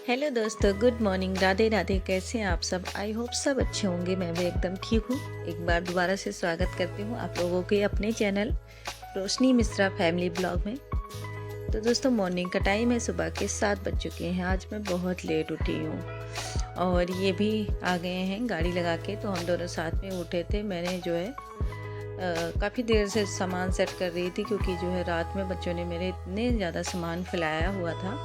Hello दोस्तों, good morning, Radhe Radhe. कैसे हैं आप सब? आई होप सब अच्छे होंगे। मैं भी एकदम ठीक हूँ। एक बार दोबारा से स्वागत करती हूँ आप लोगों के अपने चैनल रोशनी मिश्रा फैमिली ब्लॉग में। तो दोस्तों, मॉर्निंग का टाइम है, सुबह के 7 बज चुके हैं। आज मैं बहुत लेट उठी हूँ और ये भी आ गए हैं गाड़ी लगा के। तो हम दोनों साथ में उठे थे। मैंने जो है काफ़ी देर से सामान सेट कर रही थी, क्योंकि जो है रात में बच्चों ने मेरे इतने ज़्यादा सामान फैलाया हुआ था,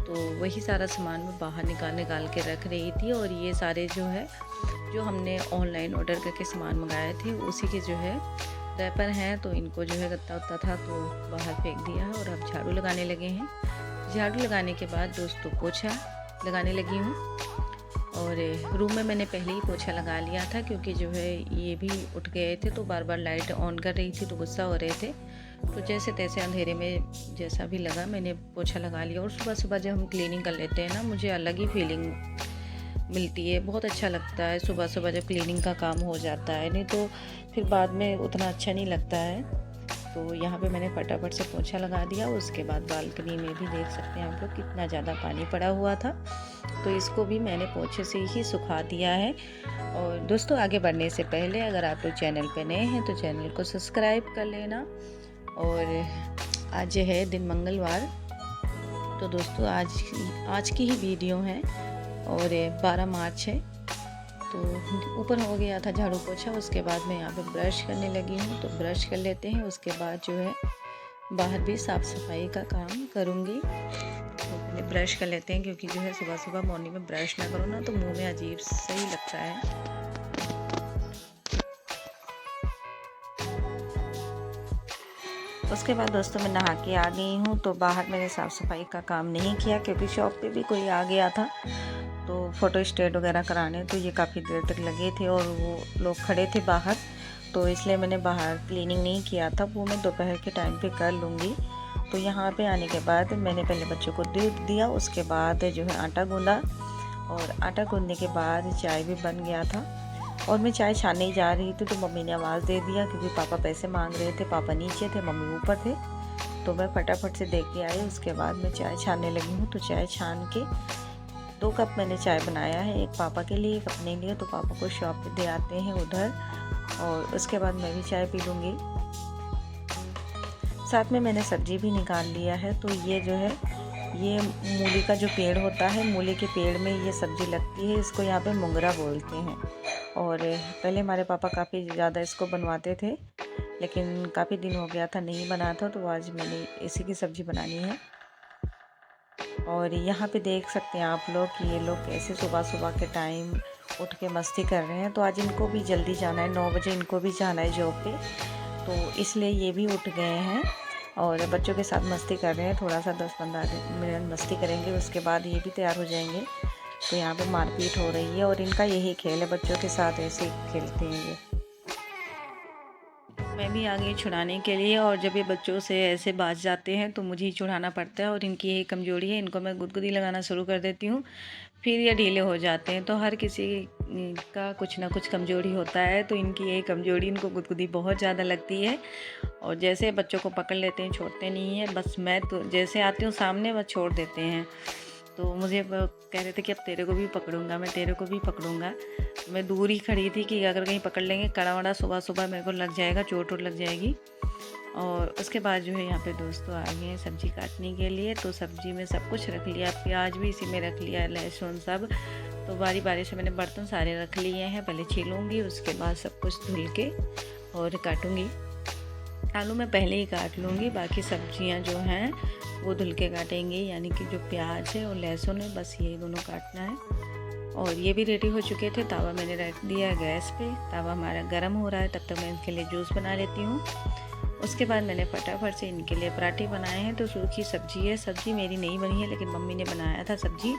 तो वही सारा सामान मैं बाहर निकाल के रख रही थी। और ये सारे जो है जो हमने ऑनलाइन ऑर्डर करके सामान मंगाए थे, उसी के जो है रैपर हैं, तो इनको जो है गत्ता उत्ता था तो बाहर फेंक दिया है। और अब झाड़ू लगाने लगे हैं। झाड़ू लगाने के बाद दोस्तों पोछा लगाने लगी हूँ। और रूम में मैंने पहले ही पोछा लगा लिया था, क्योंकि जो है ये भी उठ गए थे तो बार बार लाइट ऑन कर रही थी, तो गुस्सा हो रहे थे। तो जैसे तैसे अंधेरे में जैसा भी लगा मैंने पोछा लगा लिया। और सुबह सुबह जब हम क्लीनिंग कर लेते हैं ना, मुझे अलग ही फीलिंग मिलती है। बहुत अच्छा लगता है सुबह सुबह जब क्लीनिंग का काम हो जाता है, नहीं तो फिर बाद में उतना अच्छा नहीं लगता है। तो यहाँ पे मैंने फटाफट से पोछा लगा दिया। उसके बाद बालकनी में भी देख सकते हैं आप लोग कितना ज़्यादा पानी पड़ा हुआ था, तो इसको भी मैंने पोछे से ही सुखा दिया है। और दोस्तों, आगे बढ़ने से पहले अगर आप लोग चैनल पे नए हैं तो चैनल को सब्सक्राइब कर लेना। और आज है दिन मंगलवार, तो दोस्तों आज की ही वीडियो है। और 12 मार्च है। तो ऊपर हो गया था झाड़ू पोछा, उसके बाद मैं यहाँ पे ब्रश करने लगी हूँ। तो ब्रश कर लेते हैं, उसके बाद जो है बाहर भी साफ़ सफाई का काम करूँगी। तो पहले ब्रश कर लेते हैं, क्योंकि जो है सुबह सुबह मॉर्निंग में ब्रश ना करो ना तो मुंह में अजीब सही लगता है। उसके बाद दोस्तों मैं नहा के आ गई हूँ। तो बाहर मैंने साफ़ सफाई का काम नहीं किया, क्योंकि शॉप पे भी कोई आ गया था तो फ़ोटो स्टेट वगैरह कराने, तो ये काफ़ी देर तक लगे थे और वो लोग खड़े थे बाहर, तो इसलिए मैंने बाहर क्लीनिंग नहीं किया था। वो मैं दोपहर के टाइम पे कर लूँगी। तो यहाँ पे आने के बाद मैंने पहले बच्चों को दूध दिया, उसके बाद जो है आटा गूँधा। और आटा गूँधने के बाद चाय भी बन गया था। और मैं चाय छानने ही जा रही थी तो मम्मी ने आवाज़ दे दिया, क्योंकि पापा पैसे मांग रहे थे। पापा नीचे थे, मम्मी ऊपर थे। तो मैं फटाफट से देख के आई। उसके बाद मैं चाय छानने लगी हूँ। तो चाय छान के 2 कप मैंने चाय बनाया है, एक पापा के लिए एक अपने लिए। तो पापा को शॉप पे दे आते हैं उधर, और उसके बाद मैं भी चाय पी लूँगी। साथ में मैंने सब्जी भी निकाल लिया है। तो ये जो है ये मूली का जो पेड़ होता है, मूली के पेड़ में ये सब्ज़ी लगती है। इसको यहाँ पे मुंगरा बोलते हैं। और पहले हमारे पापा काफ़ी ज़्यादा इसको बनवाते थे, लेकिन काफ़ी दिन हो गया था नहीं बना था, तो आज मैंने इसी की सब्ज़ी बनानी है। और यहाँ पे देख सकते हैं आप लोग कि ये लोग कैसे सुबह सुबह के टाइम उठ के मस्ती कर रहे हैं। तो आज इनको भी जल्दी जाना है, 9 बजे इनको भी जाना है जॉब पे, तो इसलिए ये भी उठ गए हैं और बच्चों के साथ मस्ती कर रहे हैं। थोड़ा सा 10-15 मिनट मस्ती करेंगे, उसके बाद ये भी तैयार हो जाएंगे। तो यहाँ पे मारपीट हो रही है और इनका यही खेल है, बच्चों के साथ ऐसे खेलते हैं ये। मैं भी आ गई छुड़ाने के लिए, और जब ये बच्चों से ऐसे बाज जाते हैं तो मुझे ही छुड़ाना पड़ता है। और इनकी यही कमज़ोरी है, इनको मैं गुदगुदी लगाना शुरू कर देती हूँ, फिर ये ढीले हो जाते हैं। तो हर किसी का कुछ ना कुछ कमज़ोरी होता है, तो इनकी यही कमज़ोरी, इनको गुदगुदी बहुत ज़्यादा लगती है। और जैसे बच्चों को पकड़ लेते हैं छोड़ते नहीं हैं। बस मैं तो जैसे आती हूँ सामने बस छोड़ देते हैं। तो मुझे कह रहे थे कि अब तेरे को भी पकड़ूंगा, मैं तेरे को भी पकड़ूंगा। मैं दूर ही खड़ी थी कि अगर कहीं पकड़ लेंगे, कड़ा वड़ा सुबह सुबह मेरे को लग जाएगा, चोट वोट लग जाएगी। और उसके बाद जो है यहाँ पे दोस्तों आ गए हैं सब्ज़ी काटने के लिए। तो सब्ज़ी में सब कुछ रख लिया, प्याज भी इसी में रख लिया, लहसुन सब। तो बारी बारी से मैंने बर्तन सारे रख लिए हैं। पहले छीलूँगी, उसके बाद सब कुछ धुल के और काटूँगी। आलू मैं पहले ही काट लूँगी, बाकी सब्जियाँ जो हैं वो धुल के काटेंगे, यानी कि जो प्याज है और लहसुन है, बस ये दोनों काटना है। और ये भी रेडी हो चुके थे। तावा मैंने रख दिया है गैस पे, तावा हमारा गर्म हो रहा है, तब तक मैं इनके लिए जूस बना लेती हूँ। उसके बाद मैंने फटाफट से इनके लिए पराठे बनाए हैं। तो सूखी सब्जी है, सब्जी मेरी नहीं बनी है, लेकिन मम्मी ने बनाया था सब्जी।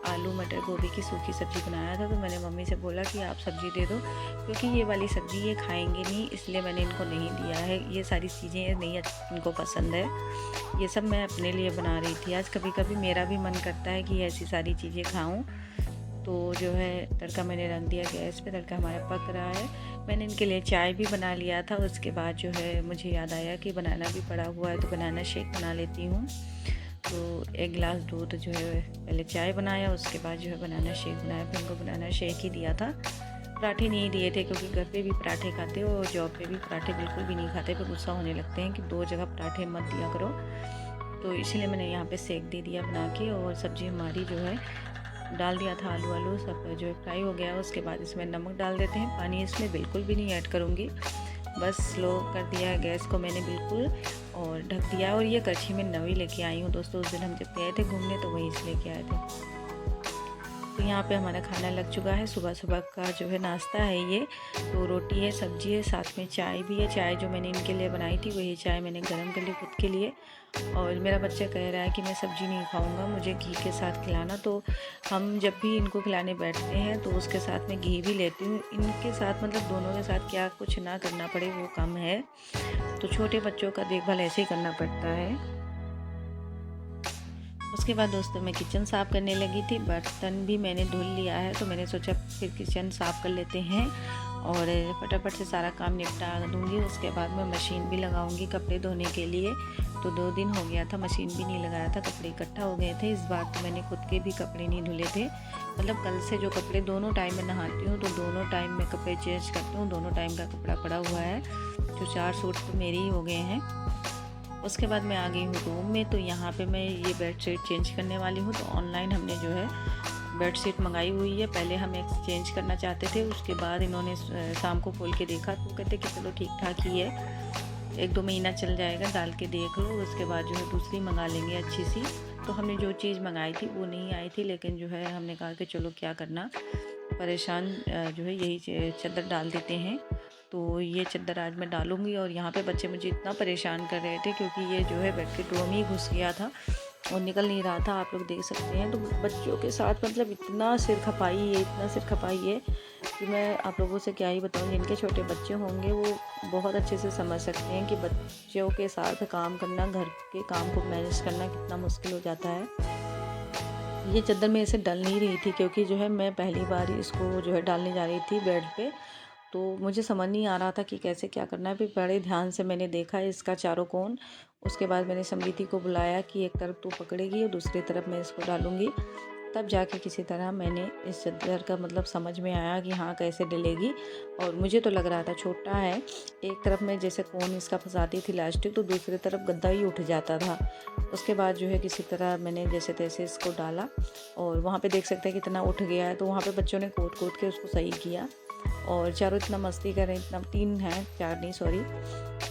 आलू मटर गोभी की सूखी सब्ज़ी बनाया था। तो मैंने मम्मी से बोला कि आप सब्ज़ी दे दो, क्योंकि ये वाली सब्ज़ी ये खाएंगे नहीं, इसलिए मैंने इनको नहीं दिया है। ये सारी चीज़ें नहीं इनको पसंद है। ये सब मैं अपने लिए बना रही थी। आज कभी कभी मेरा भी मन करता है कि ऐसी सारी चीज़ें खाऊं। तो जो है तड़का मैंने रख दिया गैस पे, तड़का हमारा पक रहा है। मैंने इनके लिए चाय भी बना लिया था। उसके बाद जो है मुझे याद आया कि बनाना भी पड़ा हुआ है, तो बनाना शेक बना लेती हूँ। तो 1 गिलास दूध जो है पहले चाय बनाया, उसके बाद जो है बनाना शेक बनाया। फिर उनको बनाना शेक ही दिया था, पराठे नहीं दिए थे, क्योंकि घर पे भी पराठे खाते और जॉब पे भी पराठे बिल्कुल भी नहीं खाते। फिर गुस्सा होने लगते हैं कि 2 जगह पराठे मत दिया करो। तो इसलिए मैंने यहाँ पे सेक दे दिया बना के। और सब्ज़ी हमारी जो है डाल दिया था, आलू सब जो है फ्राई हो गया। उसके बाद इसमें नमक डाल देते हैं। पानी इसमें बिल्कुल भी नहीं ऐड करूँगी, बस स्लो कर दिया है गैस को मैंने बिल्कुल और ढक दिया। और ये कड़छी में नवी लेके आई हूँ दोस्तों। उस दिन हम जब गए थे घूमने तो वहीं से लेके आए थे। तो यहाँ पे हमारा खाना लग चुका है। सुबह सुबह का जो है नाश्ता है ये। तो रोटी है, सब्जी है, साथ में चाय भी है। चाय जो मैंने इनके लिए बनाई थी वही चाय मैंने गर्म कर ली खुद के लिए। और मेरा बच्चा कह रहा है कि मैं सब्ज़ी नहीं खाऊंगा, मुझे घी के साथ खिलाना। तो हम जब भी इनको खिलाने बैठते हैं तो उसके साथ में घी भी लेती हूँ। इनके साथ मतलब दोनों के साथ क्या कुछ ना करना पड़े वो कम है। तो छोटे बच्चों का देखभाल ऐसे ही करना पड़ता है। उसके बाद दोस्तों मैं किचन साफ़ करने लगी थी। बर्तन भी मैंने धुल लिया है, तो मैंने सोचा फिर किचन साफ़ कर लेते हैं और फटाफट से सारा काम निपटा दूँगी। उसके बाद मैं मशीन भी लगाऊंगी कपड़े धोने के लिए। तो 2 दिन हो गया था मशीन भी नहीं लगाया था, कपड़े इकट्ठा हो गए थे। इस बार तो मैंने खुद के भी कपड़े नहीं धुले थे। मतलब कल से जो कपड़े दोनों टाइम में नहाती हूँ, तो दोनों टाइम में कपड़े चेंज करती हूँ। दोनों टाइम का कपड़ा पड़ा हुआ है। जो 4 सूट तो मेरे ही हो गए हैं। उसके बाद मैं आ गई हूँ रूम में। तो यहाँ पे मैं ये बेडशीट चेंज करने वाली हूँ। तो ऑनलाइन हमने जो है बेडशीट मंगाई हुई है। पहले हम एक्सचेंज करना चाहते थे, उसके बाद इन्होंने शाम को खोल के देखा तो कहते कि चलो ठीक ठाक ही है, 1-2 महीना चल जाएगा, डाल के देख लो, उसके बाद जो है दूसरी मंगा लेंगे अच्छी सी। तो हमने जो चीज़ मंगाई थी वो नहीं आई थी, लेकिन जो है हमने कहा कि चलो क्या करना, परेशान जो है यही चादर डाल देते हैं। तो ये चादर आज मैं डालूँगी। और यहाँ पे बच्चे मुझे इतना परेशान कर रहे थे, क्योंकि ये जो है बेड के ड्रॉ में ही घुस गया था और निकल नहीं रहा था, आप लोग देख सकते हैं। तो बच्चों के साथ मतलब इतना सिर खपाई है कि मैं आप लोगों से क्या ही बताऊँ। जिनके छोटे बच्चे होंगे वो बहुत अच्छे से समझ सकते हैं कि बच्चों के साथ काम करना, घर के काम को मैनेज करना कितना मुश्किल हो जाता है। ये चादर में ऐसे डल नहीं रही थी, क्योंकि जो है मैं पहली बार इसको जो है डालने जा रही थी बेड पे। तो मुझे समझ नहीं आ रहा था कि कैसे क्या करना है। फिर बड़े ध्यान से मैंने देखा इसका चारों कोण। उसके बाद मैंने समृद्धि को बुलाया कि एक तरफ तू पकड़ेगी और दूसरी तरफ मैं इसको डालूँगी। तब जाके किसी तरह मैंने इस चादर का मतलब समझ में आया कि हाँ कैसे डलेगी। और मुझे तो लग रहा था छोटा है, एक तरफ मैं जैसे कोन इसका फंसाती थी इलास्टिक, तो दूसरी तरफ गद्दा ही उठ जाता था। उसके बाद जो है किसी तरह मैंने जैसे तैसे इसको डाला और वहाँ पे देख सकते हैं कितना उठ गया है। तो वहाँ पे बच्चों ने कूद के उसको सही किया। और चारों इतना मस्ती कर रहे हैं, इतना 3 हैं, 4 नहीं सॉरी।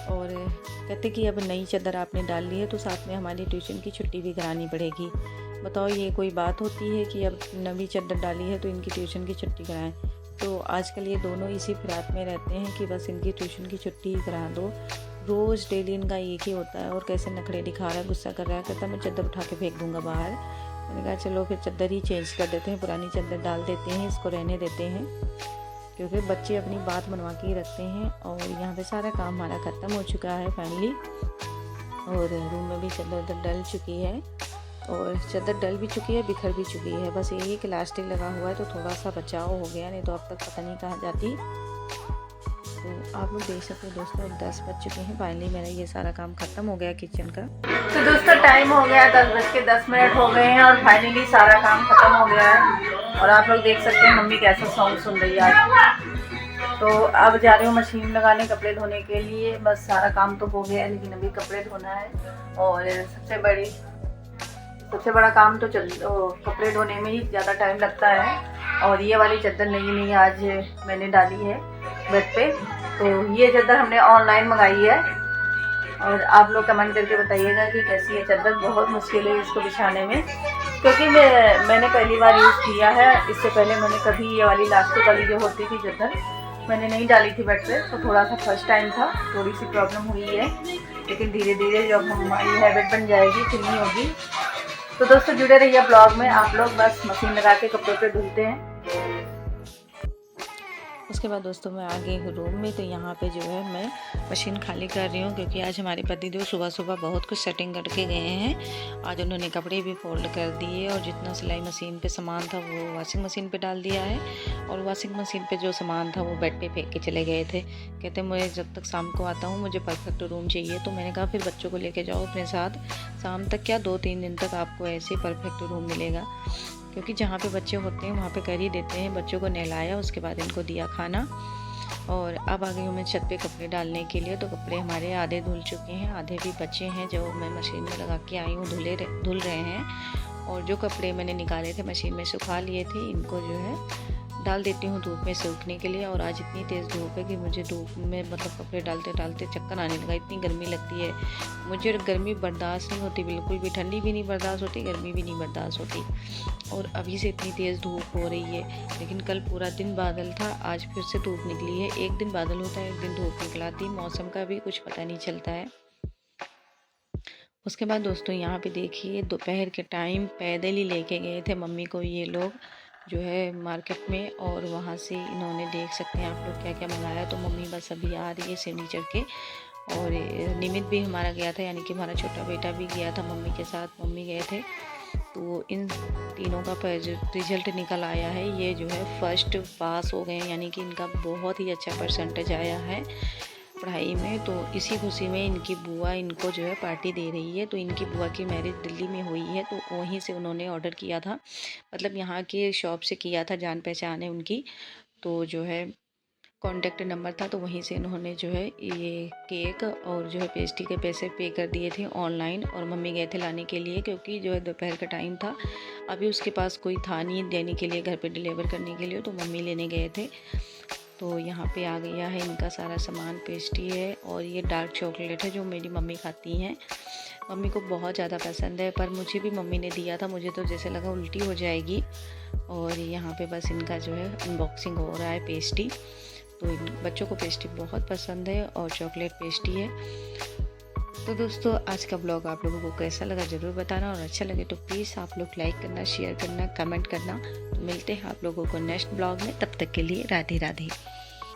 और कहते कि अब नई चादर आपने डाल ली है तो साथ में हमारी ट्यूशन की छुट्टी भी करानी पड़ेगी। बताओ ये कोई बात होती है कि अब नवी चादर डाली है तो इनकी ट्यूशन की छुट्टी कराएं। तो आजकल ये दोनों इसी फिराक में रहते हैं कि बस इनकी ट्यूशन की छुट्टी ही करा दो। रोज़ डेली इनका एक ही होता है। और कैसे नखरे दिखा रहा है, गुस्सा कर रहा है, कहता मैं चादर उठा के फेंक दूँगा बाहर। मैंने कहा चलो फिर चादर ही चेंज कर देते हैं, पुरानी चादर डाल देते हैं, इसको रहने देते हैं, क्योंकि बच्चे अपनी बात मनवा के ही रखते हैं। और यहाँ पे सारा काम हमारा ख़त्म हो चुका है फाइनली। और रूम में भी चादर डल चुकी है और चादर डल भी चुकी है, बिखर भी चुकी है। बस यही कि इलास्टिक लगा हुआ है तो थोड़ा सा बचाव हो गया, नहीं तो अब तक पता नहीं कहाँ जाती। तो आप लोग देख सकते हो दोस्तों, अब 10 बज चुके हैं। फाइनली मेरा ये सारा काम ख़त्म हो गया किचन का। तो दोस्तों टाइम हो गया 10:10 हो गए हैं और फाइनली सारा काम ख़त्म हो गया है। और आप लोग देख सकते हैं मम्मी कैसा सॉन्ग सुन रही है आज। तो अब जा रही हूँ मशीन लगाने कपड़े धोने के लिए। बस सारा काम तो हो गया है, लेकिन अभी कपड़े धोना है। और सबसे बड़ा काम तो कपड़े धोने में ही ज़्यादा टाइम लगता है। और ये वाली चादर नई आज मैंने डाली है बेड पे। तो ये चादर हमने ऑनलाइन मंगाई है और आप लोग कमेंट करके बताइएगा कि कैसी है चादर। बहुत मुश्किल है इसको बिछाने में, क्योंकि मैंने पहली बार यूज़ किया है। इससे पहले मैंने कभी ये वाली इलास्टिक वाली जो होती थी चादर मैंने नहीं डाली थी बेड पे। तो थोड़ा सा फर्स्ट टाइम था, थोड़ी सी प्रॉब्लम हुई है, लेकिन धीरे धीरे जब हमारी हैबिट बन जाएगी फिर नहीं होगी। तो दोस्तों जुड़े रहिए ब्लॉग में। आप लोग बस मशीन लगा के कपड़ों पे धुलते हैं। उसके बाद दोस्तों मैं आ गई हूँ रूम में। तो यहाँ पे जो है मैं मशीन खाली कर रही हूँ, क्योंकि आज हमारे पतिदेव सुबह सुबह बहुत कुछ सेटिंग करके गए हैं। आज उन्होंने कपड़े भी फोल्ड कर दिए और जितना सिलाई मशीन पे सामान था वो वॉशिंग मशीन पे डाल दिया है, और वॉशिंग मशीन पे जो सामान था वो बेड पे फेंक के चले गए थे। कहते मुझे जब तक शाम को आता हूँ मुझे परफेक्ट रूम चाहिए। तो मैंने कहा फिर बच्चों को लेके जाओ अपने साथ, शाम तक क्या 2-3 दिन तक आपको ऐसे परफेक्ट रूम मिलेगा, क्योंकि जहाँ पे बच्चे होते हैं वहाँ पे कर ही देते हैं। बच्चों को नहलाया, उसके बाद इनको दिया खाना, और अब आ गई हूँ मैं छत पे कपड़े डालने के लिए। तो कपड़े हमारे आधे धुल चुके हैं, आधे भी बचे हैं जो मैं मशीन में लगा के आई हूँ, धुल रहे हैं। और जो कपड़े मैंने निकाले थे मशीन में सुखा लिए थे, इनको जो है डाल देती हूँ धूप में सूखने के लिए। और आज इतनी तेज़ धूप है कि मुझे धूप में मतलब कपड़े डालते डालते चक्कर आने लगा, इतनी गर्मी लगती है। मुझे गर्मी बर्दाश्त नहीं होती बिल्कुल भी, ठंडी भी नहीं बर्दाश्त होती, गर्मी भी नहीं बर्दाश्त होती। और अभी से इतनी तेज़ धूप हो रही है। लेकिन कल पूरा दिन बादल था, आज फिर से धूप निकली है। एक दिन बादल होता है, एक दिन धूप निकलाती, मौसम का भी कुछ पता नहीं चलता है। उसके बाद दोस्तों यहाँ पे देखिए दोपहर के टाइम पैदल ही लेके गए थे मम्मी को ये लोग जो है मार्केट में, और वहाँ से इन्होंने देख सकते हैं आप लोग क्या क्या मंगाया। तो मम्मी बस अभी आ रही है सीढ़ी चढ़ के, और निमित भी हमारा गया था, यानी कि हमारा छोटा बेटा भी गया था मम्मी के साथ, मम्मी गए थे। तो इन तीनों का रिजल्ट निकल आया है, ये जो है फर्स्ट पास हो गए, यानी कि इनका बहुत ही अच्छा परसेंटेज आया है पढ़ाई में। तो इसी खुशी में इनकी बुआ इनको जो है पार्टी दे रही है। तो इनकी बुआ की मैरिज दिल्ली में हुई है, तो वहीं से उन्होंने ऑर्डर किया था, मतलब यहाँ के शॉप से किया था, जान पहचान है उनकी। तो जो है कॉन्टेक्ट नंबर था, तो वहीं से इन्होंने जो है ये केक और जो है पेस्ट्री के पैसे पे कर दिए थे ऑनलाइन। और मम्मी गए थे लाने के लिए, क्योंकि जो है दोपहर का टाइम था, अभी उसके पास कोई था नहीं देने के लिए, घर पे डिलीवर करने के लिए, तो मम्मी लेने गए थे। तो यहाँ पे आ गया है इनका सारा सामान, पेस्ट्री है और ये डार्क चॉकलेट है जो मेरी मम्मी खाती हैं। मम्मी को बहुत ज़्यादा पसंद है, पर मुझे भी मम्मी ने दिया था, मुझे तो जैसे लगा उल्टी हो जाएगी। और यहाँ पे बस इनका जो है अनबॉक्सिंग हो रहा है पेस्ट्री। तो बच्चों को पेस्ट्री बहुत पसंद है और चॉकलेट पेस्ट्री है। तो दोस्तों आज का ब्लॉग आप लोगों को कैसा लगा ज़रूर बताना, और अच्छा लगे तो प्लीज़ आप लोग लाइक करना, शेयर करना, कमेंट करना। तो मिलते हैं आप लोगों को नेक्स्ट ब्लॉग में, तब तक के लिए राधे राधे।